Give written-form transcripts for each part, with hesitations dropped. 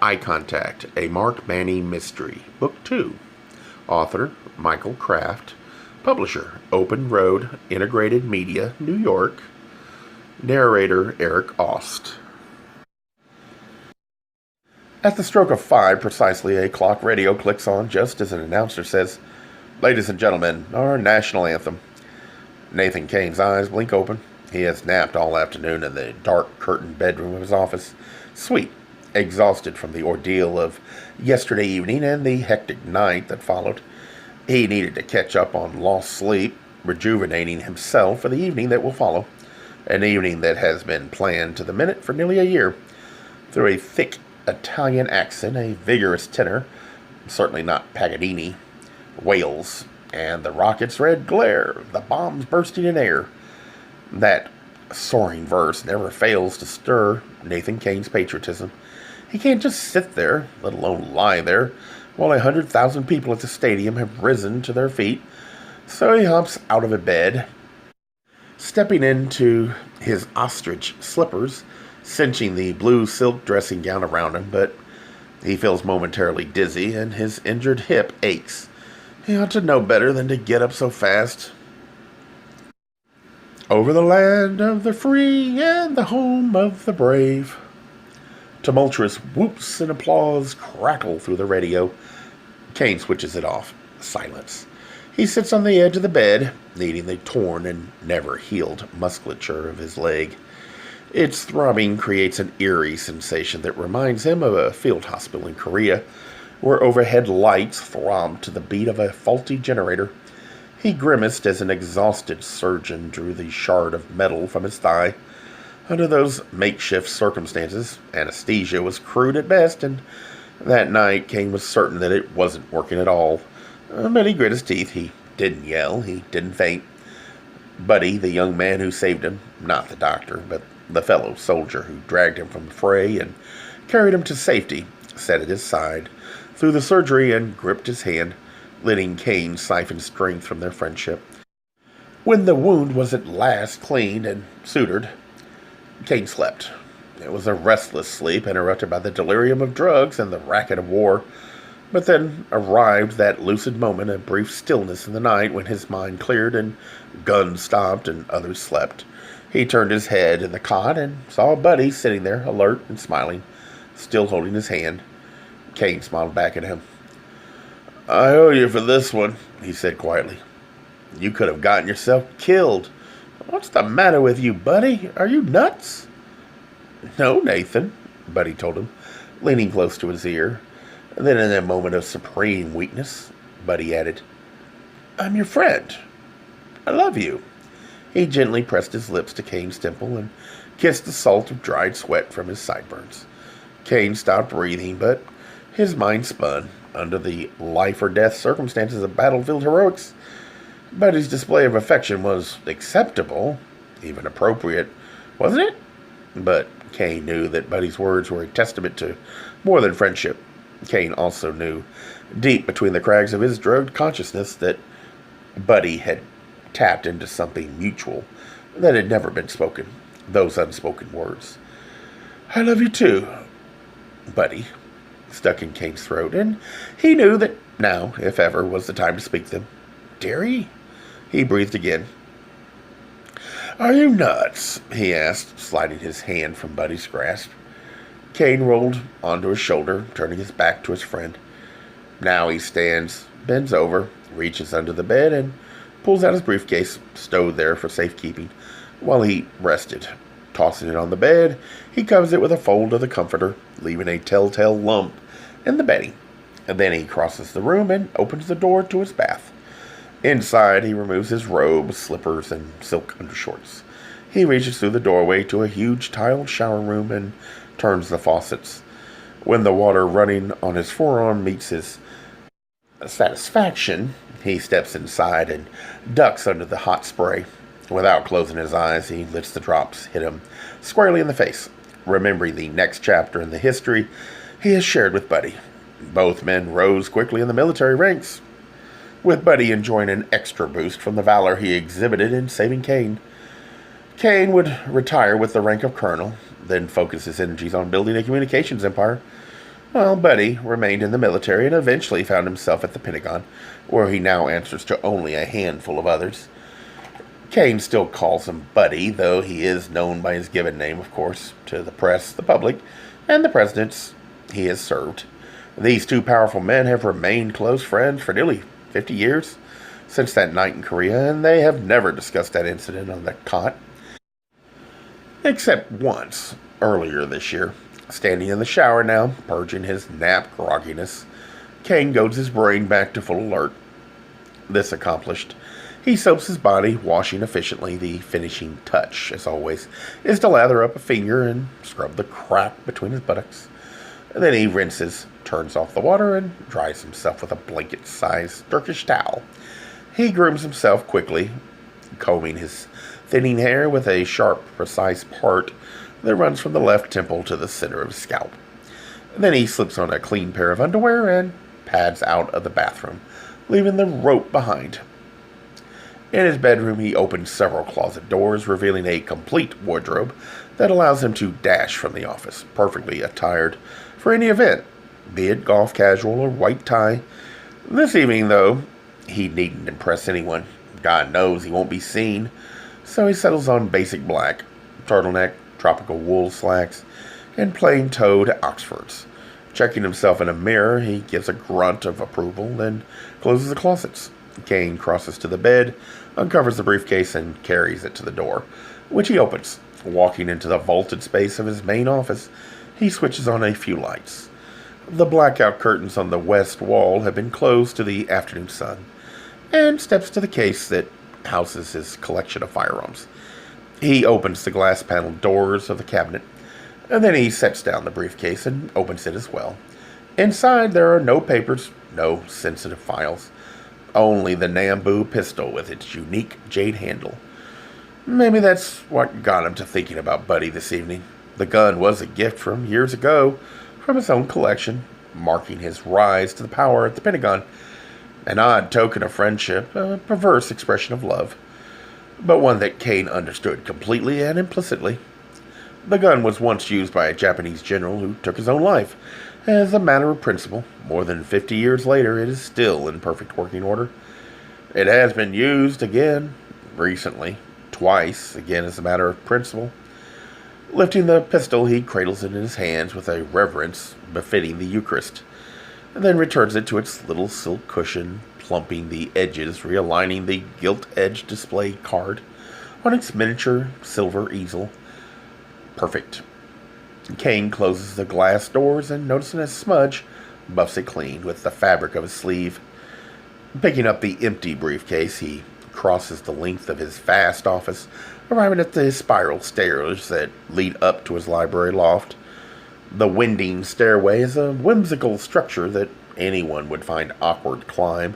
Eye Contact, a Mark Manny Mystery, Book 2. Author, Michael Kraft. Publisher, Open Road Integrated Media, New York. Narrator, Eric Aust. At the stroke of 5 precisely, a clock radio clicks on just as an announcer says, "Ladies and gentlemen, our national anthem." Nathan Kane's eyes blink open. He has napped all afternoon in the dark curtained bedroom of his office suite, exhausted from the ordeal of yesterday evening and the hectic night that followed. He needed to catch up on lost sleep, rejuvenating himself for the evening that will follow, an evening that has been planned to the minute for nearly a year. Through a thick Italian accent, a vigorous tenor, certainly not Paganini, wails, and the rocket's red glare, the bombs bursting in air. That soaring verse never fails to stir Nathan Kane's patriotism. He can't just sit there, let alone lie there, while 100,000 people at the stadium have risen to their feet. So he hops out of a bed, stepping into his ostrich slippers, cinching the blue silk dressing gown around him, but he feels momentarily dizzy and his injured hip aches. He ought to know better than to get up so fast. Over the land of the free and the home of the brave. Tumultuous whoops and applause crackle through the radio. Kane switches it off. Silence. He sits on the edge of the bed, kneading the torn and never-healed musculature of his leg. Its throbbing creates an eerie sensation that reminds him of a field hospital in Korea, where overhead lights throb to the beat of a faulty generator. He grimaced as an exhausted surgeon drew the shard of metal from his thigh. Under those makeshift circumstances, anesthesia was crude at best, and that night Kane was certain that it wasn't working at all. But he grit his teeth. He didn't yell. He didn't faint. Buddy, the young man who saved him, not the doctor, but the fellow soldier who dragged him from the fray and carried him to safety, sat at his side through the surgery and gripped his hand, letting Kane siphon strength from their friendship. When the wound was at last cleaned and sutured, Kane slept. It was a restless sleep interrupted by the delirium of drugs and the racket of war. But then arrived that lucid moment, a brief stillness in the night when his mind cleared and guns stopped and others slept. He turned his head in the cot and saw Buddy sitting there, alert and smiling, still holding his hand. Kane smiled back at him. "I owe you for this one," he said quietly. "You could have gotten yourself killed. What's the matter with you, Buddy? Are you nuts?" "No, Nathan," Buddy told him, leaning close to his ear. Then in a moment of supreme weakness, Buddy added, "I'm your friend. I love you." He gently pressed his lips to Kane's temple and kissed the salt of dried sweat from his sideburns. Kane stopped breathing, but his mind spun. Under the life-or-death circumstances of battlefield heroics, Buddy's display of affection was acceptable, even appropriate, wasn't it? But Kane knew that Buddy's words were a testament to more than friendship. Kane also knew, deep between the crags of his drugged consciousness, that Buddy had tapped into something mutual that had never been spoken, those unspoken words. "I love you too, Buddy," stuck in Kane's throat, and he knew that now, if ever, was the time to speak them. "Dearie?" He breathed again. "Are you nuts?" he asked, sliding his hand from Buddy's grasp. Kane rolled onto his shoulder, turning his back to his friend. Now he stands, bends over, reaches under the bed, and pulls out his briefcase, stowed there for safekeeping, while he rested. Tossing it on the bed, he covers it with a fold of the comforter, leaving a telltale lump in the bedding. And then he crosses the room and opens the door to his bath. Inside, he removes his robe, slippers, and silk undershorts. He reaches through the doorway to a huge tiled shower room and turns the faucets. When the water running on his forearm meets his satisfaction, he steps inside and ducks under the hot spray. Without closing his eyes, he lets the drops hit him squarely in the face, remembering the next chapter in the history he has shared with Buddy. Both men rose quickly in the military ranks, with Buddy enjoying an extra boost from the valor he exhibited in saving Kane. Kane would retire with the rank of colonel, then focus his energies on building a communications empire. Well, Buddy remained in the military and eventually found himself at the Pentagon, where he now answers to only a handful of others. Kane still calls him Buddy, though he is known by his given name, of course, to the press, the public, and the presidents he has served. These two powerful men have remained close friends for nearly 50 years, since that night in Korea, and they have never discussed that incident on the cot, except once, earlier this year. Standing in the shower now, purging his nap grogginess, Kane goads his brain back to full alert. This accomplished, he soaps his body, washing efficiently. The finishing touch, as always, is to lather up a finger and scrub the crack between his buttocks. Then he rinses, turns off the water, and dries himself with a blanket-sized Turkish towel. He grooms himself quickly, combing his thinning hair with a sharp, precise part that runs from the left temple to the center of his scalp. Then he slips on a clean pair of underwear and pads out of the bathroom, leaving the rope behind. In his bedroom, he opens several closet doors, revealing a complete wardrobe that allows him to dash from the office, perfectly attired for any event, be it golf casual or white tie. This evening, though, he needn't impress anyone. God knows he won't be seen, so he settles on basic black, turtleneck, tropical wool slacks, and plain-toed Oxfords. Checking himself in a mirror, he gives a grunt of approval, then closes the closets. Kane crosses to the bed, uncovers the briefcase, and carries it to the door, which he opens. Walking into the vaulted space of his main office, he switches on a few lights. The blackout curtains on the west wall have been closed to the afternoon sun, and steps to the case that houses his collection of firearms. He opens the glass-paneled doors of the cabinet, and then he sets down the briefcase and opens it as well. Inside, there are no papers, no sensitive files, only the Nambu pistol with its unique jade handle. Maybe that's what got him to thinking about Buddy this evening. The gun was a gift from years ago, from his own collection, marking his rise to the power at the Pentagon. An odd token of friendship, a perverse expression of love, but one that Kane understood completely and implicitly. The gun was once used by a Japanese general who took his own life. As a matter of principle, more than 50 years later, it is still in perfect working order. It has been used again, recently, twice, again as a matter of principle. Lifting the pistol, he cradles it in his hands with a reverence befitting the Eucharist, and then returns it to its little silk cushion, plumping the edges, realigning the gilt-edged display card on its miniature silver easel. Perfect. Kane closes the glass doors and, noticing a smudge, buffs it clean with the fabric of his sleeve. Picking up the empty briefcase, he crosses the length of his vast office, arriving at the spiral stairs that lead up to his library loft. The winding stairway is a whimsical structure that anyone would find awkward to climb.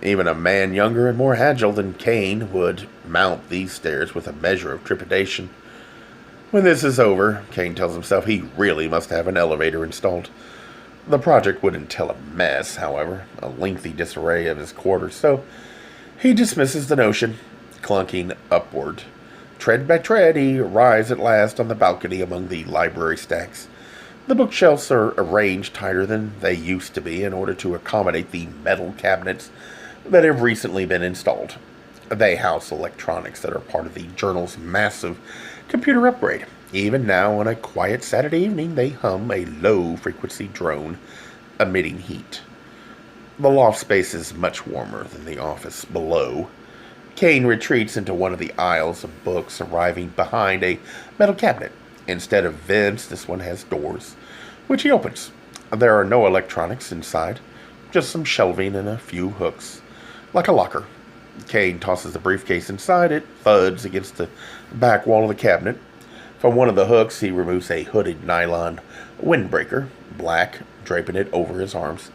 Even a man younger and more agile than Kane would mount these stairs with a measure of trepidation. When this is over, Kane tells himself he really must have an elevator installed. The project would entail a mess, however, a lengthy disarray of his quarters, so he dismisses the notion, clunking upward. Tread by tread, he arrives at last on the balcony among the library stacks. The bookshelves are arranged tighter than they used to be in order to accommodate the metal cabinets that have recently been installed. They house electronics that are part of the journal's massive computer upgrade. Even now, on a quiet Saturday evening, they hum a low-frequency drone, emitting heat. The loft space is much warmer than the office below. Kane retreats into one of the aisles of books, arriving behind a metal cabinet. Instead of vents, this one has doors, which he opens. There are no electronics inside, just some shelving and a few hooks, like a locker. Kane tosses the briefcase inside. It thuds against the back wall of the cabinet. From one of the hooks, he removes a hooded nylon windbreaker, black, draping it over his arms.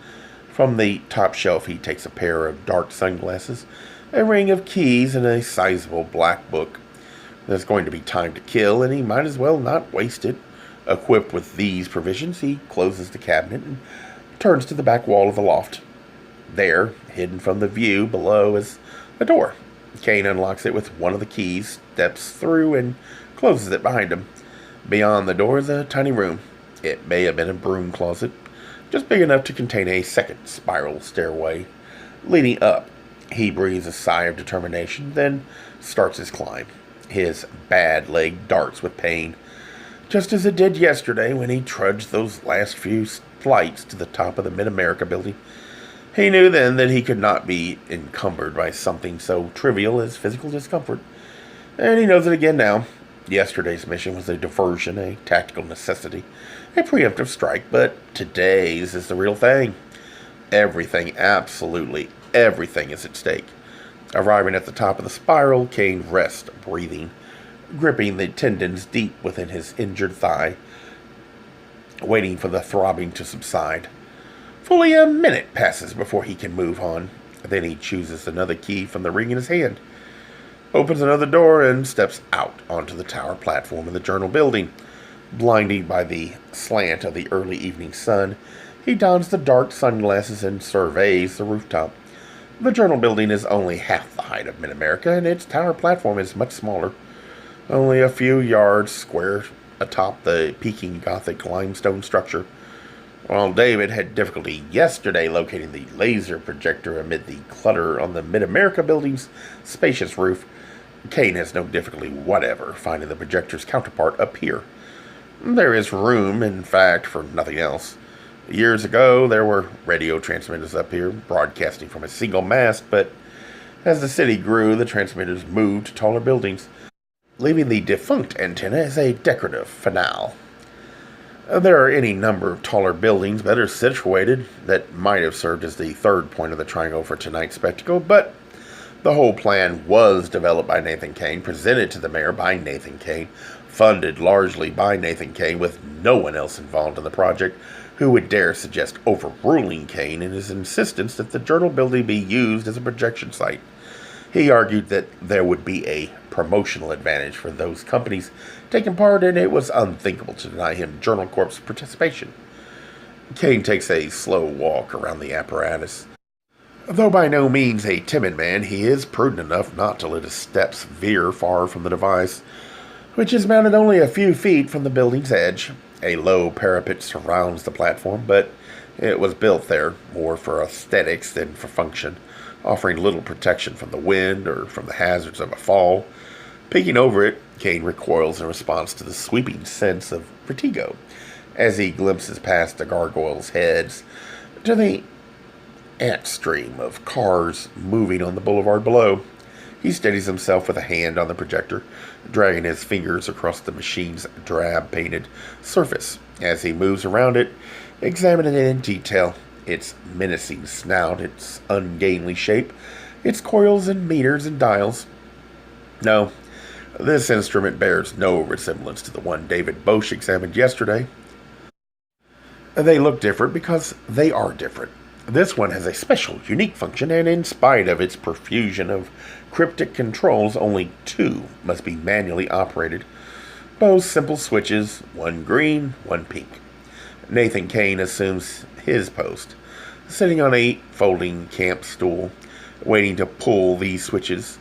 From the top shelf, he takes a pair of dark sunglasses, a ring of keys, and a sizable black book. There's going to be time to kill, and he might as well not waste it. Equipped with these provisions, he closes the cabinet and turns to the back wall of the loft. There, hidden from the view below, is a door. Kane unlocks it with one of the keys, steps through, and closes it behind him. Beyond the door is a tiny room. It may have been a broom closet, just big enough to contain a second spiral stairway leading up. He breathes a sigh of determination, then starts his climb. His bad leg darts with pain, just as it did yesterday when he trudged those last few flights to the top of the Mid-America building. He knew then that he could not be encumbered by something so trivial as physical discomfort. And he knows it again now. Yesterday's mission was a diversion, a tactical necessity, a preemptive strike, but today's is the real thing. Everything, absolutely everything is at stake. Arriving at the top of the spiral, Kane rests, breathing, gripping the tendons deep within his injured thigh, waiting for the throbbing to subside. Fully a minute passes before he can move on. Then he chooses another key from the ring in his hand, opens another door, and steps out onto the tower platform of the Journal building. Blinded by the slant of the early evening sun, he dons the dark sunglasses and surveys the rooftop. The Journal building is only half the height of Mid-America, and its tower platform is much smaller, only a few yards square atop the peaking Gothic limestone structure. While David had difficulty yesterday locating the laser projector amid the clutter on the Mid-America building's spacious roof, Kane has no difficulty whatever finding the projector's counterpart up here. There is room, in fact, for nothing else. Years ago, there were radio transmitters up here, broadcasting from a single mast, but as the city grew, the transmitters moved to taller buildings, leaving the defunct antenna as a decorative finale. There are any number of taller buildings better situated that might have served as the third point of the triangle for tonight's spectacle, but the whole plan was developed by Nathan Kane, presented to the mayor by Nathan Kane, funded largely by Nathan Kane, with no one else involved in the project who would dare suggest overruling Kane in his insistence that the Journal building be used as a projection site. He argued that there would be a promotional advantage for those companies taking part, and it was unthinkable to deny him Journal Corp's participation. Kane takes a slow walk around the apparatus. Though by no means a timid man, he is prudent enough not to let his steps veer far from the device, which is mounted only a few feet from the building's edge. A low parapet surrounds the platform, but it was built there more for aesthetics than for function, offering little protection from the wind or from the hazards of a fall. Peeking over it, Kane recoils in response to the sweeping sense of vertigo as he glimpses past the gargoyles' heads to the ant stream of cars moving on the boulevard below. He steadies himself with a hand on the projector, dragging his fingers across the machine's drab-painted surface. As he moves around it, examining it in detail, its menacing snout, its ungainly shape, its coils and meters and dials. No, this instrument bears no resemblance to the one David Bosch examined yesterday. They look different because they are different. This one has a special, unique function, and in spite of its profusion of cryptic controls, only two must be manually operated. Both simple switches, one green, one pink. Nathan Kane assumes his post, sitting on a folding camp stool, waiting to pull these switches.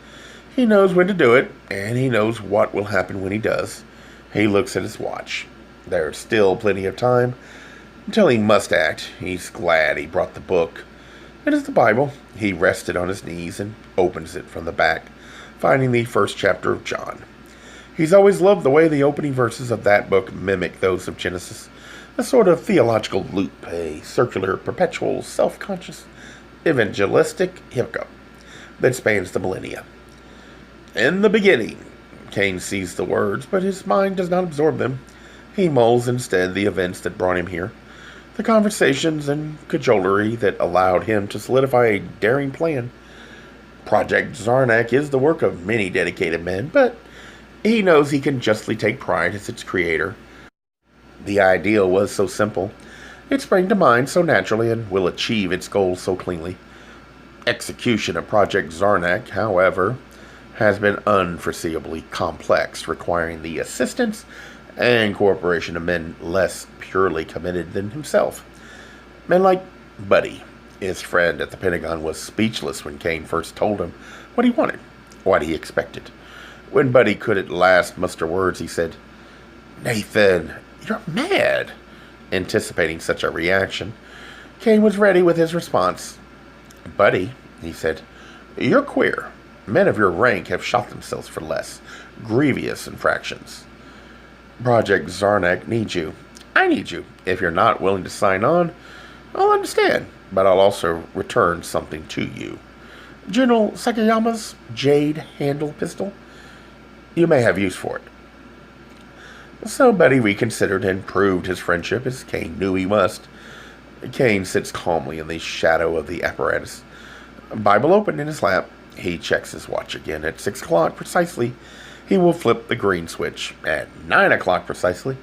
He knows when to do it, and he knows what will happen when he does. He looks at his watch. There's still plenty of time until he must act. He's glad he brought the book. It is the Bible. He rested on his knees and opens it from the back, finding the first chapter of John. He's always loved the way the opening verses of that book mimic those of Genesis, a sort of theological loop, a circular, perpetual, self-conscious, evangelistic hiccup that spans the millennia. In the beginning, Kane sees the words, but his mind does not absorb them. He mulls instead the events that brought him here, the conversations and cajolery that allowed him to solidify a daring plan. Project Zarnick is the work of many dedicated men, but he knows he can justly take pride as its creator. The ideal was so simple, it sprang to mind so naturally, and will achieve its goals so cleanly. Execution of Project Zarnick, however, has been unforeseeably complex, requiring the assistance and cooperation of men less purely committed than himself. Men like Buddy. His friend at the Pentagon was speechless when Kane first told him what he wanted, what he expected. When Buddy could at last muster words, he said, "Nathan, you're mad," anticipating such a reaction. Kane was ready with his response. "Buddy," he said, "you're queer. Men of your rank have shot themselves for less grievous infractions. Project Zarnick needs you. I need you. If you're not willing to sign on, I'll understand, but I'll also return something to you. General Sakayama's jade handle pistol. You may have use for it." So Buddy reconsidered and proved his friendship as Kane knew he must. Kane sits calmly in the shadow of the apparatus, Bible open in his lap. He checks his watch again. At 6 o'clock precisely, he will flip the green switch. At 9 o'clock precisely,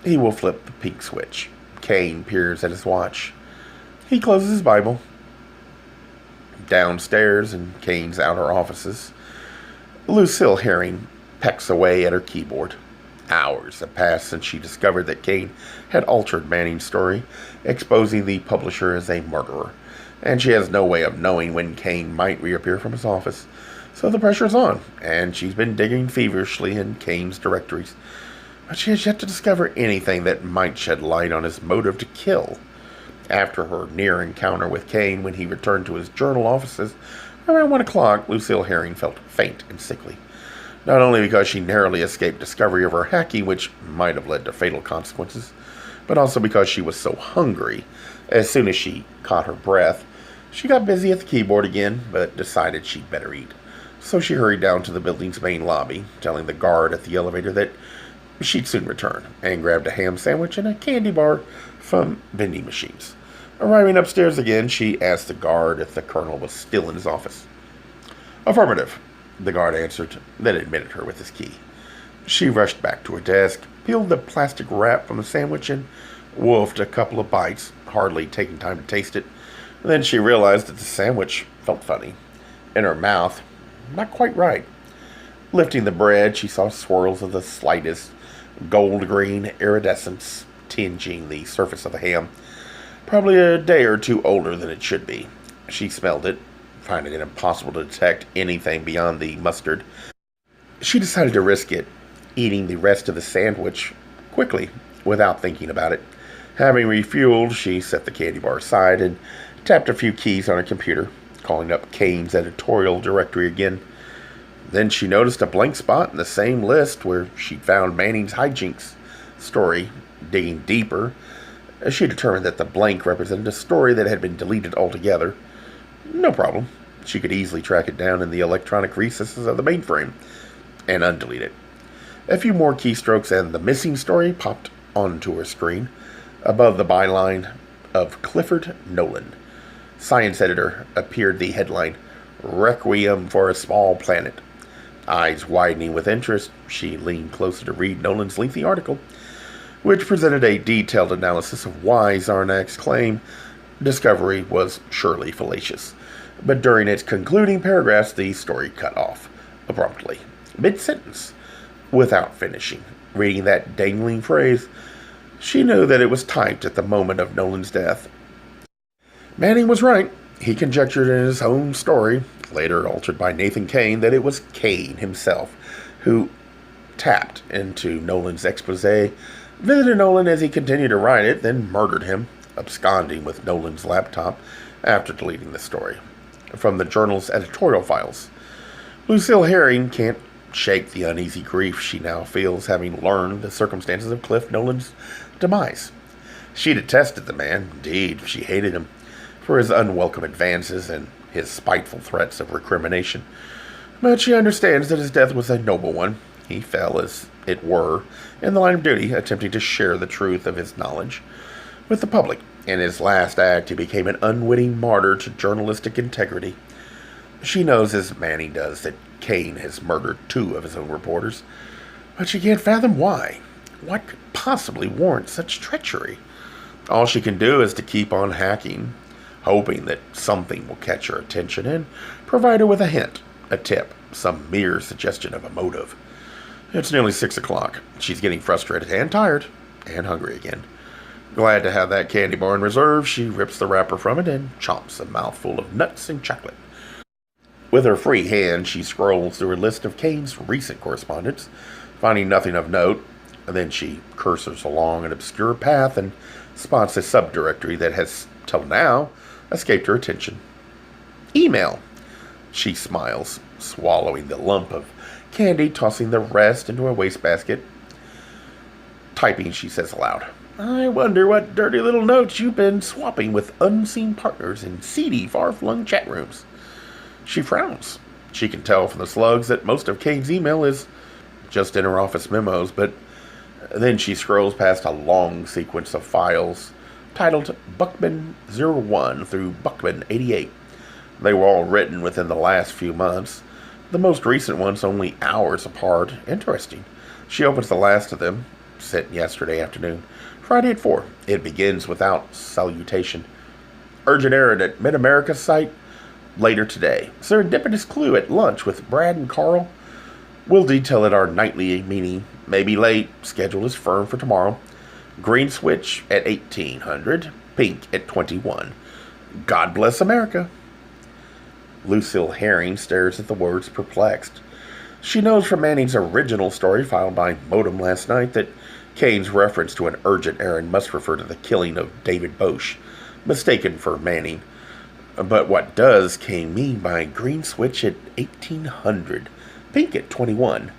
he will flip the pink switch. Kane peers at his watch. He closes his Bible. Downstairs in Kane's outer offices, Lucille Herring pecks away at her keyboard. Hours have passed since she discovered that Kane had altered Manning's story, exposing the publisher as a murderer, and she has no way of knowing when Kane might reappear from his office. So the pressure is on, and she's been digging feverishly in Kane's directories, but she has yet to discover anything that might shed light on his motive to kill. After her near encounter with Kane when he returned to his journal offices around 1 o'clock, Lucille Herring felt faint and sickly. Not only because she narrowly escaped discovery of her hacking, which might have led to fatal consequences, but also because she was so hungry. As soon as she caught her breath, she got busy at the keyboard again, but decided she'd better eat. So she hurried down to the building's main lobby, telling the guard at the elevator that she'd soon return, and grabbed a ham sandwich and a candy bar from vending machines. Arriving upstairs again, she asked the guard if the colonel was still in his office. "Affirmative," the guard answered, then admitted her with his key. She rushed back to her desk, peeled the plastic wrap from the sandwich, and wolfed a couple of bites, hardly taking time to taste it. Then she realized that the sandwich felt funny. In her mouth, not quite right. Lifting the bread, she saw swirls of the slightest gold-green iridescence tinging the surface of the ham. Probably a day or two older than it should be. She smelled it, finding it impossible to detect anything beyond the mustard. She decided to risk it, eating the rest of the sandwich quickly, without thinking about it. Having refueled, she set the candy bar aside and tapped a few keys on her computer, calling up Kane's editorial directory again. Then she noticed a blank spot in the same list where she'd found Manning's hijinks story. Digging deeper, she determined that the blank represented a story that had been deleted altogether. No problem. She could easily track it down in the electronic recesses of the mainframe and undelete it. A few more keystrokes and the missing story popped onto her screen. Above the byline of Clifford Nolan, science editor, appeared the headline, "Requiem for a Small Planet." Eyes widening with interest, she leaned closer to read Nolan's lengthy article, which presented a detailed analysis of why Zarnick's claim discovery was surely fallacious. But during its concluding paragraphs, the story cut off abruptly, mid-sentence, without finishing. Reading that dangling phrase, she knew that it was typed at the moment of Nolan's death. Manning was right. He conjectured in his own story, later altered by Nathan Kane, that it was Kane himself who tapped into Nolan's expose, visited Nolan as he continued to write it, then murdered him, absconding with Nolan's laptop after deleting the story from the journal's editorial files. Lucille Herring can't shake the uneasy grief she now feels, having learned the circumstances of Cliff Nolan's demise. She detested the man. Indeed, she hated him for his unwelcome advances and his spiteful threats of recrimination. But she understands that his death was a noble one. He fell, as it were, in the line of duty, attempting to share the truth of his knowledge with the public. In his last act, he became an unwitting martyr to journalistic integrity. She knows, as Manning does, that Kane has murdered 2 of his own reporters, but she can't fathom why. What could possibly warrant such treachery? All she can do is to keep on hacking, hoping that something will catch her attention and provide her with a hint, a tip, some mere suggestion of a motive. It's nearly 6 o'clock. She's getting frustrated and tired and hungry again. Glad to have that candy bar in reserve, she rips the wrapper from it and chomps a mouthful of nuts and chocolate. With her free hand, she scrolls through her list of Kane's recent correspondence, finding nothing of note. Then she cursors along an obscure path and spots a subdirectory that has till now, escaped her attention. Email. She smiles, swallowing the lump of candy, tossing the rest into a wastebasket. Typing, she says aloud, I wonder what dirty little notes you've been swapping with unseen partners in seedy, far-flung chat rooms. She frowns. She can tell from the slugs that most of Kane's email is just inter-office memos, but then she scrolls past a long sequence of files titled Buckman01 through Buckman88. They were all written within the last few months, the most recent ones only hours apart. Interesting. She opens the last of them, sent yesterday afternoon, Friday at 4. It begins without salutation. Urgent errand at Mid-America site later today. Serendipitous clue at lunch with Brad and Carl. We'll detail at our nightly meeting. Maybe late. Schedule is firm for tomorrow. Green switch at 1800. Pink at 21. God bless America. Lucille Herring stares at the words, perplexed. She knows from Manning's original story filed by Modem last night that Kane's reference to an urgent errand must refer to the killing of David Bosch, mistaken for Manning. But what does Kane mean by green switch at 1800, pink at 21?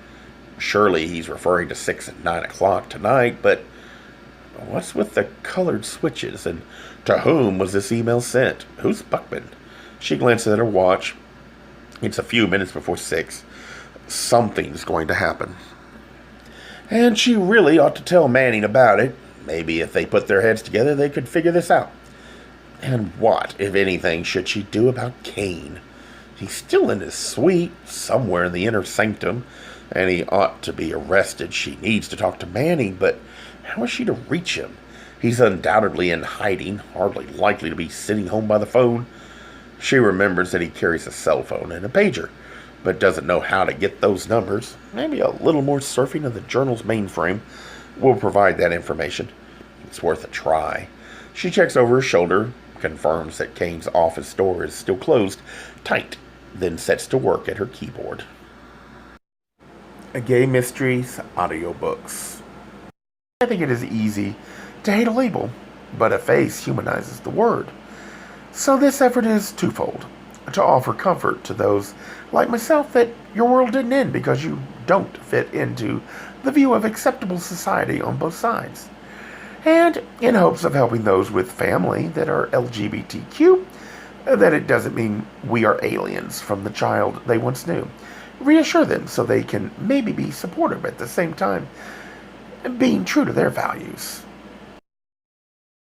Surely he's referring to 6 and 9 o'clock tonight, but what's with the colored switches, and to whom was this email sent? Who's Buckman? She glances at her watch. It's a few minutes before 6. Something's going to happen. And she really ought to tell Manning about it. Maybe if they put their heads together, they could figure this out. And what, if anything, should she do about Kane? He's still in his suite, somewhere in the inner sanctum, and he ought to be arrested. She needs to talk to Manning, but how is she to reach him? He's undoubtedly in hiding, hardly likely to be sitting home by the phone. She remembers that he carries a cell phone and a pager, but doesn't know how to get those numbers. Maybe a little more surfing of the journal's mainframe will provide that information. It's worth a try. She checks over her shoulder, confirms that Kane's office door is still closed tight, then sets to work at her keyboard. A Gay Mysteries audiobooks. I think it is easy to hate a label, but a face humanizes the word. So this effort is twofold. To offer comfort to those like myself that your world didn't end because you don't fit into the view of acceptable society on both sides. And in hopes of helping those with family that are LGBTQ, that it doesn't mean we are aliens from the child they once knew. Reassure them so they can maybe be supportive at the same time, being true to their values.